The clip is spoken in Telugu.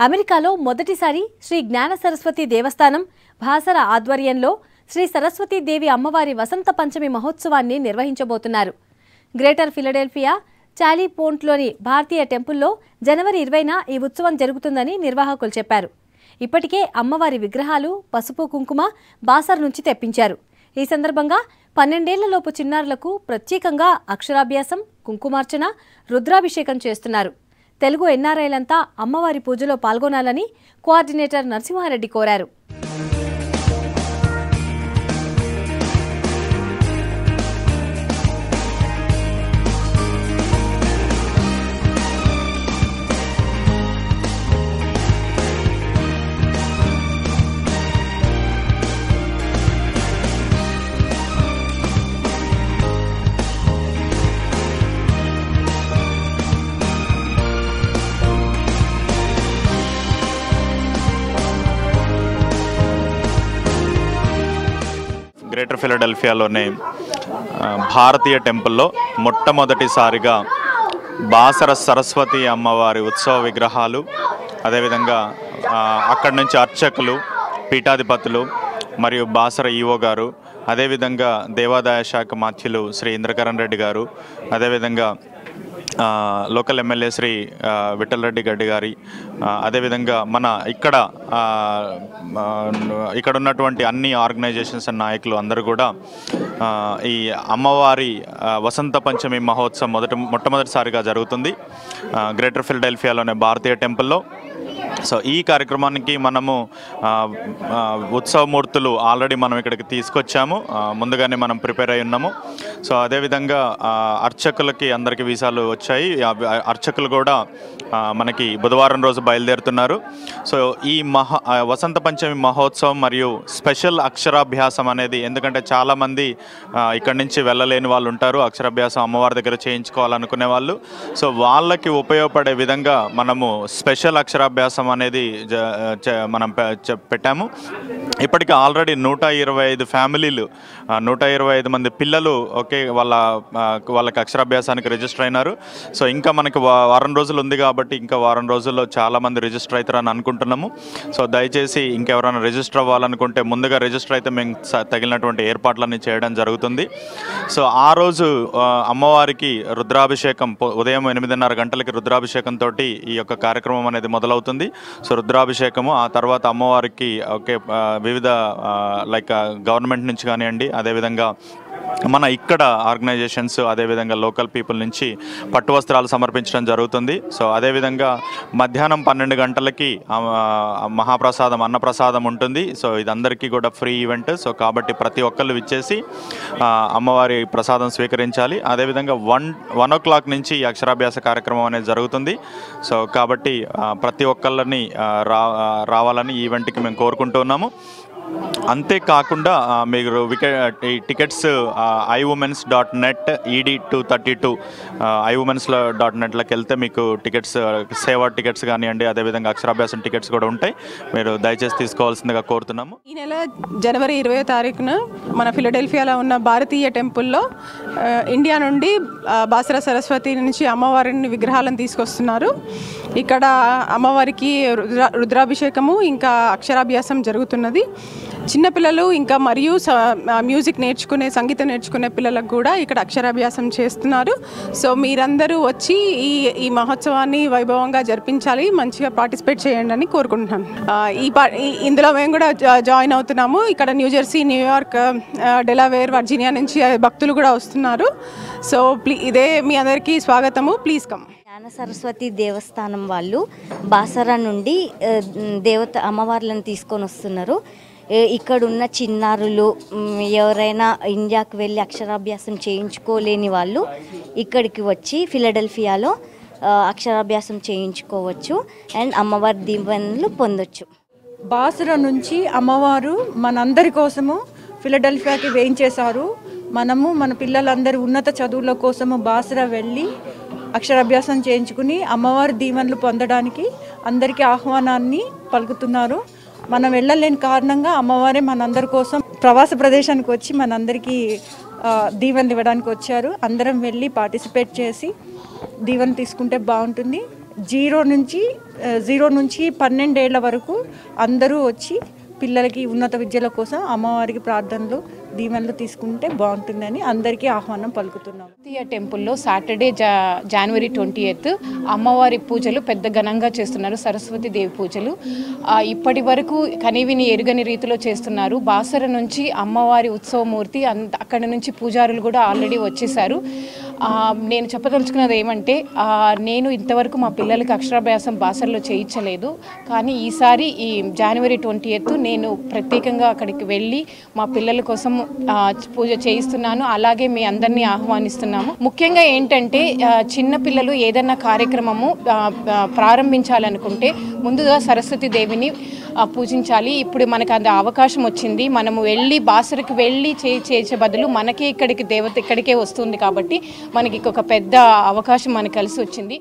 అమెరికాలో మొదటిసారి శ్రీ జ్ఞాన సరస్వతి దేవస్థానం భాసర ఆధ్వర్యంలో శ్రీ సరస్వతీ దేవి అమ్మవారి వసంత పంచమి మహోత్సవాన్ని నిర్వహించబోతున్నారు. గ్రేటర్ ఫిలడెల్ఫియా చాలీ పోంట్లోని భారతీయ టెంపుల్లో జనవరి 20న ఈ ఉత్సవం జరుగుతుందని నిర్వాహకులు చెప్పారు. ఇప్పటికే అమ్మవారి విగ్రహాలు పసుపు కుంకుమ బాసర్ నుంచి తెప్పించారు. ఈ సందర్భంగా 12 ఏళ్లలోపు చిన్నారులకు ప్రత్యేకంగా అక్షరాభ్యాసం, కుంకుమార్చన, రుద్రాభిషేకం చేస్తున్నారు. తెలుగు ఎన్ఆర్ఐలంతా అమ్మవారి పూజలో పాల్గొనాలని కోఆర్డినేటర్ నరసింహారెడ్డి కోరారు. గ్రేటర్ ఫిలడెల్ఫియాలోనే భారతీయ టెంపుల్లో మొట్టమొదటిసారిగా బాసర సరస్వతి అమ్మవారి ఉత్సవ విగ్రహాలు, అదేవిధంగా అక్కడి నుంచి అర్చకులు, పీఠాధిపతులు మరియు బాసర ఈవో గారు, అదేవిధంగా దేవాదాయ శాఖ మాత్యులు శ్రీ ఇంద్రకరణ్ రెడ్డి గారు, అదేవిధంగా లోకల్ ఎమ్మెల్యే శ్రీ విఠల్ రెడ్డి గడ్డి గారి, అదేవిధంగా మన ఇక్కడ ఉన్నటువంటి అన్ని ఆర్గనైజేషన్స్ అండ్ నాయకులు అందరూ కూడా ఈ అమ్మవారి వసంత పంచమి మహోత్సవం మొట్టమొదటిసారిగా జరుగుతుంది గ్రేటర్ ఫిలడెల్ఫియాలోనే భారతీయ టెంపుల్లో. సో ఈ కార్యక్రమానికి మనము ఉత్సవమూర్తులు ఆల్రెడీ మనం ఇక్కడికి తీసుకొచ్చాము, ముందుగానే మనం ప్రిపేర్ అయి ఉన్నాము. సో అదేవిధంగా అర్చకులకి అందరికీ వీసాలు వచ్చాయి. అర్చకులు కూడా మనకి బుధవారం రోజు బయలుదేరుతున్నారు. సో ఈ వసంత పంచమి మహోత్సవం మరియు స్పెషల్ అక్షరాభ్యాసం అనేది, ఎందుకంటే చాలామంది ఇక్కడి నుంచి వెళ్ళలేని వాళ్ళు ఉంటారు, అక్షరాభ్యాసం అమ్మవారి దగ్గర చేయించుకోవాలనుకునే వాళ్ళు. సో వాళ్ళకి ఉపయోగపడే విధంగా మనము స్పెషల్ అక్షరాభ్యాసం అనేది మనం పెట్టాము. ఇప్పటికీ ఆల్రెడీ 125 ఫ్యామిలీలు, 125 మంది పిల్లలు వాళ్ళకి అక్షరాభ్యాసానికి రిజిస్టర్ అయినారు. సో ఇంకా మనకి వారం రోజులు ఉంది కాబట్టి ఇంకా వారం రోజుల్లో చాలామంది రిజిస్టర్ అవుతారని అనుకుంటున్నాము. సో దయచేసి ఇంకెవరైనా రిజిస్టర్ అవ్వాలనుకుంటే ముందుగా రిజిస్టర్ అయితే మేము తగిలినటువంటి ఏర్పాట్లన్నీ చేయడం జరుగుతుంది. సో ఆ రోజు అమ్మవారికి రుద్రాభిషేకం ఉదయం 8:30 గంటలకి రుద్రాభిషేకంతో ఈ యొక్క కార్యక్రమం అనేది మొదలవుతుంది. సో రుద్రాభిషేకము, ఆ తర్వాత అమ్మవారికి వివిధ గవర్నమెంట్ నుంచి కానివ్వండి, అదేవిధంగా మన ఇక్కడ ఆర్గనైజేషన్స్, అదేవిధంగా లోకల్ పీపుల్ నుంచి పట్టు వస్త్రాలు సమర్పించడం జరుగుతుంది. సో అదేవిధంగా మధ్యాహ్నం 12 గంటలకి మహాప్రసాదం, అన్నప్రసాదం ఉంటుంది. సో ఇదందరికీ కూడా ఫ్రీ ఈవెంట్. సో కాబట్టి ప్రతి ఒక్కళ్ళు విచ్చేసి అమ్మవారి ప్రసాదం స్వీకరించాలి. అదేవిధంగా 1 o'clock నుంచి ఈ అక్షరాభ్యాస కార్యక్రమం అనేది జరుగుతుంది. సో కాబట్టి ప్రతి ఒక్కళ్ళని రావాలని ఈవెంట్కి మేము కోరుకుంటున్నాము. అంతేకాకుండా మీరు ఈ టికెట్స్ iwomens.net ED232 iwomens.netలోకి వెళ్తే మీకు టికెట్స్, సేవా టికెట్స్ కానివ్వండి, అదేవిధంగా అక్షరాభ్యాసం టికెట్స్ కూడా ఉంటాయి. మీరు దయచేసి తీసుకోవాల్సిందిగా కోరుతున్నాము. ఈ నెల జనవరి 20వ తారీఖున మన ఫిలడెల్ఫియాలో ఉన్న భారతీయ టెంపుల్లో ఇండియా నుండి బాసర సరస్వతి నుంచి అమ్మవారిని విగ్రహాలను తీసుకొస్తున్నారు. ఇక్కడ అమ్మవారికి రుద్రాభిషేకము ఇంకా అక్షరాభ్యాసం జరుగుతున్నది. చిన్నపిల్లలు ఇంకా మరియు మ్యూజిక్ నేర్చుకునే, సంగీతం నేర్చుకునే పిల్లలకు కూడా ఇక్కడ అక్షరాభ్యాసం చేస్తున్నారు. సో మీరందరూ వచ్చి ఈ మహోత్సవాన్ని వైభవంగా జరిపించాలి, మంచిగా పార్టిసిపేట్ చేయండి అని కోరుకుంటున్నాను. ఇందులో మేము కూడా జాయిన్ అవుతున్నాము. ఇక్కడ న్యూజెర్సీ, న్యూయార్క్, డెలావేర్, వర్జీనియా నుంచి భక్తులు కూడా వస్తున్నారు. సో ఇదే మీ అందరికీ స్వాగతము. Please come. జ్ఞాన సరస్వతి దేవస్థానం వాళ్ళు బాసరా నుండి అమ్మవార్లను తీసుకొని వస్తున్నారు. ఇక్కడున్న చిన్నారులు ఎవరైనా ఇండియాకి వెళ్ళి అక్షరాభ్యాసం చేయించుకోలేని వాళ్ళు ఇక్కడికి వచ్చి ఫిలడెల్ఫియాలో అక్షరాభ్యాసం చేయించుకోవచ్చు అండ్ అమ్మవారి దీవెనలు పొందొచ్చు. బాసరా నుంచి అమ్మవారు మనందరి కోసము ఫిలడెల్ఫియాకి వేయించేశారు. మనము మన పిల్లలందరి ఉన్నత చదువుల కోసము బాసరా వెళ్ళి అక్షరాభ్యాసం చేయించుకుని అమ్మవారి దీవెనలు పొందడానికి అందరికీ ఆహ్వానాన్ని పలుకుతున్నారు. మనం వెళ్ళలేని కారణంగా అమ్మవారే మనందరి కోసం ప్రవాస ప్రదేశానికి వచ్చి మనందరికీ దీవెనలు ఇవ్వడానికి వచ్చారు. అందరం వెళ్ళి పార్టిసిపేట్ చేసి దీవెన తీసుకుంటే బాగుంటుంది. జీరో నుంచి 12 ఏళ్ల వరకు అందరూ వచ్చి పిల్లలకి ఉన్నత విద్యల కోసం అమ్మవారికి ప్రార్థనలు దీవెనలు తీసుకుంటే బాగుంటుందని అందరికీ ఆహ్వానం పలుకుతున్నాం. టెంపుల్లో సాటర్డే జనవరి 28 అమ్మవారి పూజలు పెద్ద ఘనంగా చేస్తున్నారు. సరస్వతి దేవి పూజలు ఇప్పటి వరకు కనివిని ఎరుగని రీతిలో చేస్తున్నారు. బాసర నుంచి అమ్మవారి ఉత్సవమూర్తి అక్కడి నుంచి పూజారులు కూడా ఆల్రెడీ వచ్చేసారు. నేను చెప్పదలుచుకున్నది ఏమంటే నేను ఇంతవరకు మా పిల్లలకి అక్షరాభ్యాసం బాసరలో చేయించలేదు. కానీ ఈసారి ఈ జనవరి 28 నేను ప్రత్యేకంగా అక్కడికి వెళ్ళి మా పిల్లల కోసం పూజ చేయిస్తున్నాను. అలాగే మీ అందరినీ ఆహ్వానిస్తున్నాము. ముఖ్యంగా ఏంటంటే చిన్న పిల్లలు ఏదైనా కార్యక్రమము ప్రారంభించాలనుకుంటే ముందుగా సరస్వతి దేవిని పూజించాలి. ఇప్పుడు మనకు అంత అవకాశం వచ్చింది. మనము వెళ్ళి బాసరకు వెళ్ళి చేసే బదులు మనకి ఇక్కడికి దేవత ఇక్కడికే వస్తుంది కాబట్టి మనకి ఒక పెద్ద అవకాశం మనకు కలిసి వచ్చింది.